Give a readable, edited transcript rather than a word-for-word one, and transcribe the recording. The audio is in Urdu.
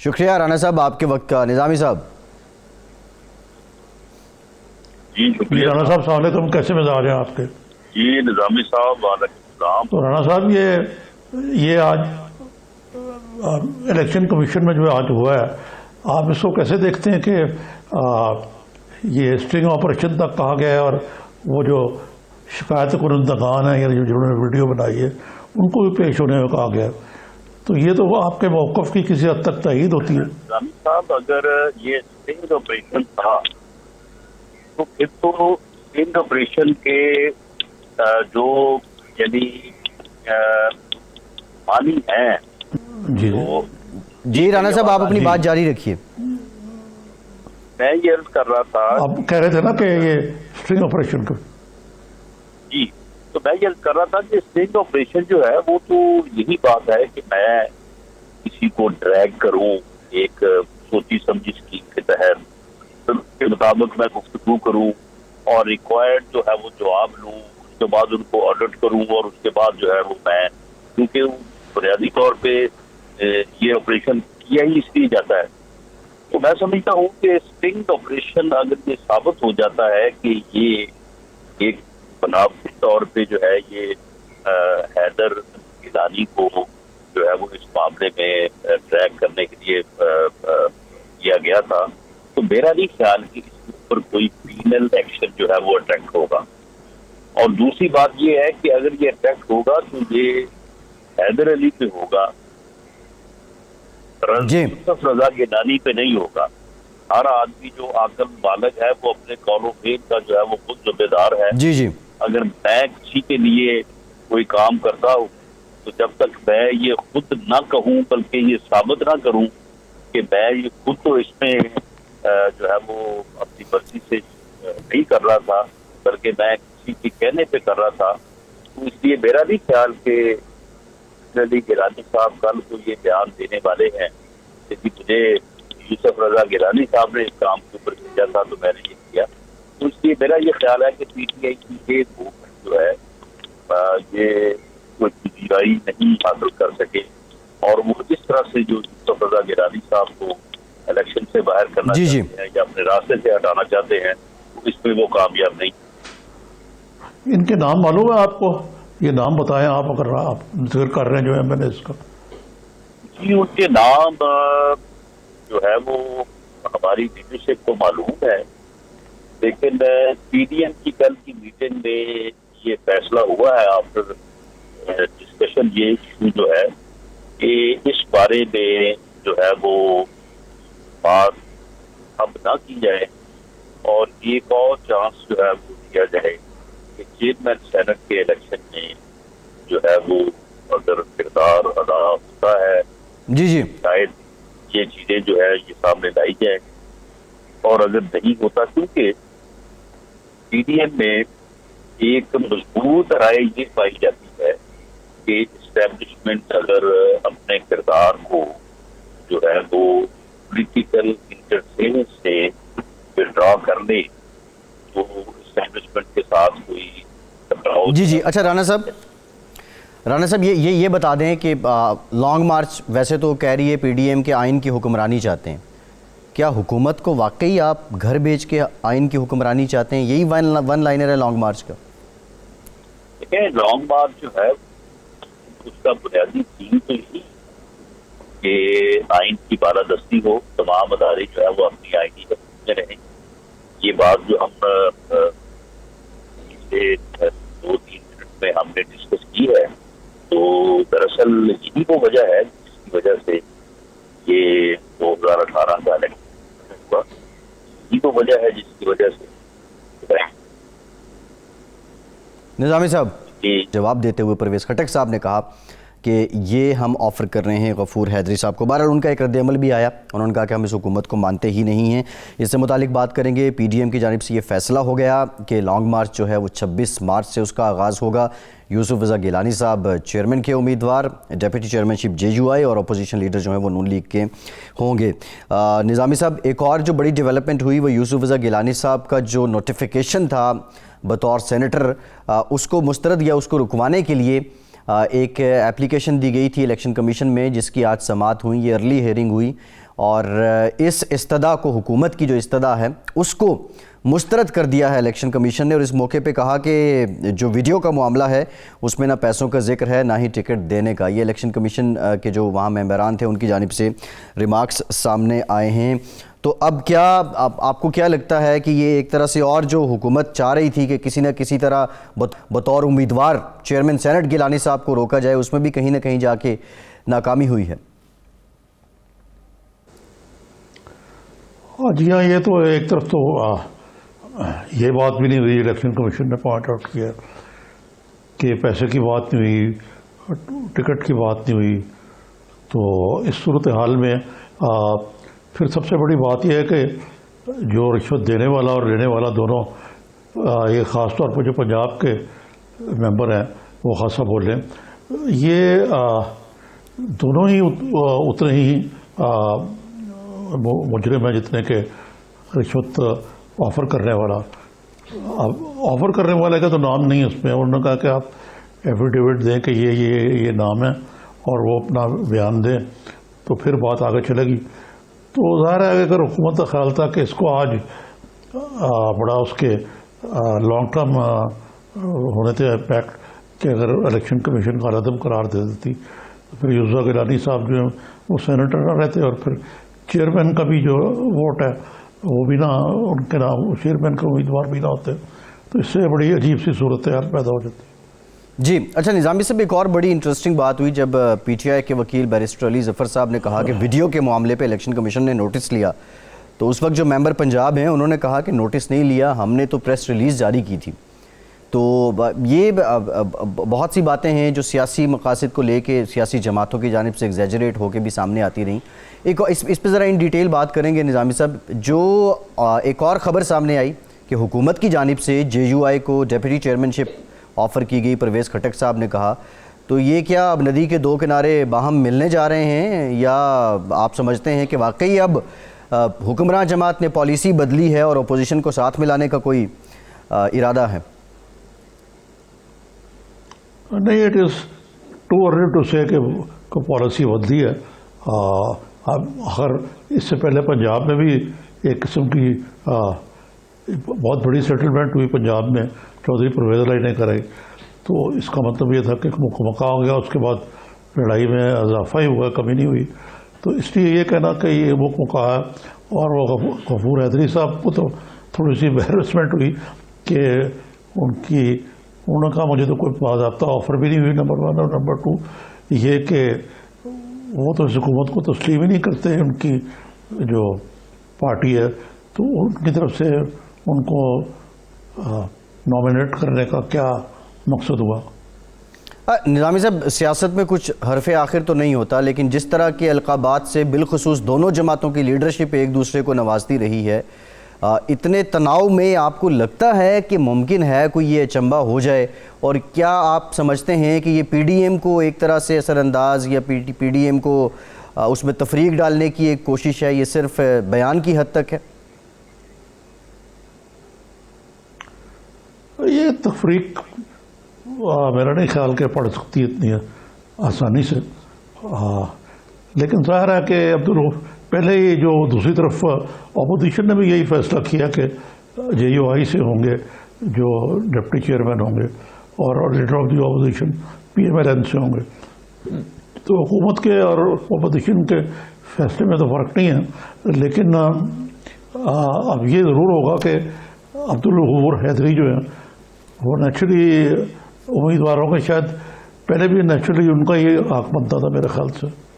شکریہ رانا صاحب آپ کے وقت کا۔ نظامی صاحب جی شکریہ رانا صاحب السلام علیکم، کیسے مزاج ہیں آپ کے؟ جی نظامی صاحب وعلیکم السلام۔ تو رانا صاحب یہ آج الیکشن کمیشن میں جو آج ہوا ہے، آپ اس کو کیسے دیکھتے ہیں کہ یہ اسٹرنگ آپریشن تک کہا گیا ہے اور وہ جو شکایت کنندگان ہیں یا جنہوں نے ویڈیو بنائی ہے ان کو بھی پیش ہونے میں کہا گیا ہے، تو یہ تو آپ کے موقف کی کسی حد تک تائید ہوتی ہے؟ نظامی صاحب اگر یہ اسٹنگ آپریشن تھا تو پھر تو اسٹنگ آپریشن کے جو یعنی مانی ہیں جی جی رانا صاحب آپ اپنی بات جاری رکھیے۔ میں یہ عرض کر رہا تھا، آپ کہہ رہے تھے نا کہ یہ اسٹرنگ آپریشن کا، جی تو میں یہ عرض کر رہا تھا کہ اسٹنگ آپریشن جو ہے وہ تو یہی بات ہے کہ میں کسی کو ڈریگ کروں ایک سوچی سمجھی اسکیم کے تحت، اس کے مطابق میں گفتگو کروں اور ریکوائرڈ جو ہے وہ جواب لوں، اس کے بعد ان کو آڈٹ کروں اور اس کے بعد جو ہے وہ میں، کیونکہ بنیادی طور پہ یہ آپریشن کیا ہی اس لیے جاتا ہے، تو میں سمجھتا ہوں کہ اسٹنگ آپریشن اگر یہ ثابت ہو جاتا ہے کہ یہ ایک بناوٹی طور پہ جو ہے یہ حیدر گیلانی کو جو ہے وہ اس معاملے میں ٹریک کرنے کے لیے کیا گیا تھا، تو میرا نہیں خیال کہ اس کے اوپر کوئی پینل ایکشن جو ہے وہ اٹیکٹ ہوگا۔ اور دوسری بات یہ ہے کہ اگر یہ اٹیکٹ ہوگا تو یہ حیدر علی پہ ہوگا، یوسف رضا گیلانی پہ نہیں ہوگا۔ ہر آدمی جو عاقل بالغ ہے وہ اپنے قول و فعل کا جو ہے وہ خود ذمہ دار ہے۔ جی جی اگر میں کسی کے لیے کوئی کام کرتا ہوں تو جب تک میں یہ خود نہ کہوں بلکہ یہ ثابت نہ کروں کہ میں یہ خود تو اس میں جو ہے وہ اپنی مرضی سے نہیں کر رہا تھا بلکہ میں کسی کے کہنے پہ کر رہا تھا، تو اس لیے میرا بھی خیال کہ علی گیلانی صاحب کل کو یہ بیان دینے والے ہیں کہ مجھے یوسف رضا گیلانی صاحب نے اس کام کے اوپر بھیجا تھا تو میں نے یہ کیا، تو اس لیے میرا یہ خیال ہے کہ پی ٹی آئی کی یہ موومنٹ جو ہے یہ کوئی پذیرائی نہیں حاصل کر سکے، اور وہ جس طرح سے جو یوسف رضا گیلانی صاحب کو الیکشن سے باہر کرنا چاہتے ہیں یا اپنے راستے سے ہٹانا چاہتے ہیں، اس میں وہ کامیاب نہیں۔ ان کے نام معلوم ہے آپ کو؟ یہ نام بتائیں آپ اگر آپ ذکر کر رہے ہیں جو ہے میں نے اس کا۔ جی ان کے نام جو ہے وہ ہماری لیڈرشپ کو معلوم ہے، لیکن پی ڈی ایم کی کل کی میٹنگ میں یہ فیصلہ ہوا ہے آفٹر ڈسکشن یہ ایشو جو ہے کہ اس بارے میں جو ہے وہ بات اب نہ کی جائے اور ایک اور چانس جو ہے وہ دیا جائے کہ چیئرمین سینٹ کے الیکشن میں جو ہے وہ اگر کردار ادا ہوتا ہے جی جی شاید یہ چیزیں جو ہے یہ سامنے لائی جائیں، اور اگر نہیں ہوتا کیونکہ پی ڈی ایم میں ایک مضبوط رائے یہ پائی جاتی ہے کہ اسٹیبلشمنٹ اگر اپنے کردار کو جو ہے وہ پولیٹیکل انٹرفیئرنس سے وڈرا کر لے تو اسٹیبلشمنٹ کے ساتھ کوئی ٹکراؤ۔ جی جی اچھا رانا صاحب یہ بتا دیں کہ لانگ مارچ ویسے تو کہہ رہی ہے پی ڈی ایم کے آئین کی حکمرانی چاہتے ہیں، کیا حکومت کو واقعی آپ گھر بیچ کے آئین کی حکمرانی چاہتے ہیں؟ یہی ون لائنر ہے لانگ مارچ کا؟ دیکھیں لانگ مارچ جو ہے اس کا بنیادی تھیم تو یہی کہ آئین کی بالادستی ہو، تمام ادارے جو ہے وہ اپنی آئینی حدود میں رہیں۔ یہ بات جو ہم پچھلے 2-3 منٹ میں ہم نے ڈسکس کی ہے، تو دراصل یہی وہ وجہ ہے جس کی وجہ سے یہ 2018 کا الیکشن ہوا، یہی تو وجہ ہے جس کی وجہ سے نظامی صاحب جواب دیتے ہوئے پرویز خٹک صاحب نے کہا کہ یہ ہم آفر کر رہے ہیں غفور حیدری صاحب کو۔ بہرحال ان کا ایک رد عمل بھی آیا، انہوں نے کہا کہ ہم اس حکومت کو مانتے ہی نہیں ہیں۔ اس سے متعلق بات کریں گے۔ پی ڈی ایم کی جانب سے یہ فیصلہ ہو گیا کہ لانگ مارچ جو ہے وہ 26 مارچ سے اس کا آغاز ہوگا۔ یوسف رضا گیلانی صاحب چیئرمین کے امیدوار، deputy chairmanship J U I اور اپوزیشن لیڈر جو ہیں وہ نون لیگ کے ہوں گے۔ نظامی صاحب ایک اور جو بڑی ڈیولپمنٹ ہوئی وہ یوسف رضا گیلانی صاحب کا جو نوٹیفیکیشن تھا بطور سینیٹر، اس کو مسترد یا اس کو رکوانے کے لیے ایک اپلیکیشن دی گئی تھی الیکشن کمیشن میں، جس کی آج سماعت ہوئی، یہ ارلی ہیئرنگ ہوئی، اور اس استدعا کو، حکومت کی جو استدعا ہے اس کو مسترد کر دیا ہے الیکشن کمیشن نے، اور اس موقع پہ کہا کہ جو ویڈیو کا معاملہ ہے اس میں نہ پیسوں کا ذکر ہے نہ ہی ٹکٹ دینے کا۔ یہ الیکشن کمیشن کے جو وہاں ممبران تھے ان کی جانب سے ریمارکس سامنے آئے ہیں۔ تو اب کیا آپ کو کیا لگتا ہے کہ یہ ایک طرح سے، اور جو حکومت چاہ رہی تھی کہ کسی نہ کسی طرح بطور امیدوار چیئرمین سینٹ گیلانی صاحب کو روکا جائے، اس میں بھی کہیں نہ کہیں جا کے ناکامی ہوئی ہے؟ جی ہاں، یہ تو ایک طرف تو یہ بات بھی نہیں ہوئی، الیکشن کمیشن نے پوائنٹ آؤٹ کیا کہ پیسے کی بات نہیں ہوئی، ٹکٹ کی بات نہیں ہوئی۔ تو اس صورتحال میں پھر سب سے بڑی بات یہ ہے کہ جو رشوت دینے والا اور لینے والا دونوں، یہ خاص طور پر جو پنجاب کے ممبر ہیں وہ خاصا بولیں، یہ دونوں ہی اتنے ہی مجرم ہیں جتنے کہ رشوت آفر کرنے والا۔ آفر کرنے والے کا تو نام نہیں ہے اس میں، انہوں نے کہا کہ آپ ایفیڈیوٹ دیں کہ یہ نام ہے اور وہ اپنا بیان دیں تو پھر بات آگے چلے گی۔ تو ظاہر ہے اگر حکومت کا خیال تھا کہ اس کو آج بڑا اس کے لانگ ٹرم ہونے تھے امپیکٹ، کہ اگر الیکشن کمیشن کا عدم قرار دے دیتی تو پھر یوزا گیلانی صاحب جو ہیں وہ سینیٹر نہ رہتے اور پھر چیئرمین کا بھی جو ووٹ ہے وہ بھی نہ، ان کے نام چیئرمین کے امیدوار بھی نہ ہوتے، تو اس سے بڑی عجیب سی صورتحال پیدا ہو جاتی۔ جی اچھا نظامی صاحب، ایک اور بڑی انٹرسٹنگ بات ہوئی جب پی ٹی آئی کے وکیل بیرسٹر علی ظفر صاحب نے کہا کہ ویڈیو کے معاملے پہ الیکشن کمیشن نے نوٹس لیا، تو اس وقت جو ممبر پنجاب ہیں انہوں نے کہا کہ نوٹس نہیں لیا، ہم نے تو پریس ریلیز جاری کی تھی۔ تو یہ بہت سی باتیں ہیں جو سیاسی مقاصد کو لے کے سیاسی جماعتوں کی جانب سے ایگزیجریٹ ہو کے بھی سامنے آتی رہیں۔ اس پہ ذرا ان ڈیٹیل بات کریں گے نظامی صاحب۔ جو ایک اور خبر سامنے آئی کہ حکومت کی جانب سے جے یو آئی کو ڈیپٹی چیئرمین شپ آفر کی گئی، پرویز خٹک صاحب نے کہا، تو یہ کیا اب ندی کے دو کنارے باہم ملنے جا رہے ہیں، یا آپ سمجھتے ہیں کہ واقعی اب حکمراں جماعت نے پالیسی بدلی ہے اور اپوزیشن کو ساتھ ملانے کا کوئی ارادہ ہے؟ نہیں، it is too early to say کہ پالیسی بدلی ہے۔ آخر اس سے پہلے پنجاب میں بھی ایک قسم کی بہت بڑی سیٹلمنٹ ہوئی پنجاب میں، چودھری پرویز علی نے کرائی، تو اس کا مطلب یہ تھا کہ مکہ ہو گیا، اس کے بعد لڑائی میں اضافہ ہی ہوا، کمی نہیں ہوئی۔ تو اس لیے یہ کہنا کہ یہ مکہ ہے، اور وہ غفور حیدری صاحب کو تو تھوڑی سی امبیرسمنٹ ہوئی کہ انہوں نے کہا مجھے تو کوئی باضابطہ آفر بھی نہیں ہوئی، نمبر 1، اور نمبر 2 یہ کہ وہ تو اس حکومت کو تسلیم ہی نہیں کرتے، ان کی جو پارٹی ہے، تو ان کی طرف سے ان کو نامینیٹ کرنے کا کیا مقصد ہوا؟ نظامی صاحب، سیاست میں کچھ حرف آخر تو نہیں ہوتا، لیکن جس طرح کے القابات سے بالخصوص دونوں جماعتوں کی لیڈرشپ ایک دوسرے کو نوازتی رہی ہے، اتنے تناؤ میں آپ کو لگتا ہے کہ ممکن ہے کوئی یہ اچنبھا ہو جائے؟ اور کیا آپ سمجھتے ہیں کہ یہ پی ڈی ایم کو ایک طرح سے اثر انداز، یا پی ڈی ایم کو اس میں تفریق ڈالنے کی ایک کوشش ہے، یہ صرف بیان کی حد تک ہے؟ یہ تفریق میرا نہیں خیال کہ پڑ سکتی ہے اتنی آسانی سے، لیکن ظاہر ہے کہ پہلے ہی جو دوسری طرف اپوزیشن نے بھی یہی فیصلہ کیا کہ جے یو آئی سے ہوں گے جو ڈپٹی چیئرمین ہوں گے، اور leader of the opposition P M L N سے ہوں گے۔ تو حکومت کے اور اپوزیشن کے فیصلے میں تو فرق نہیں ہے، لیکن اب یہ ضرور ہوگا کہ عبدالغفور حیدری جو ہیں وہ نیچرلی امیدواروں کے شاید پہلے بھی نیچرلی ان کا یہ حق بنتا تھا میرے خیال سے۔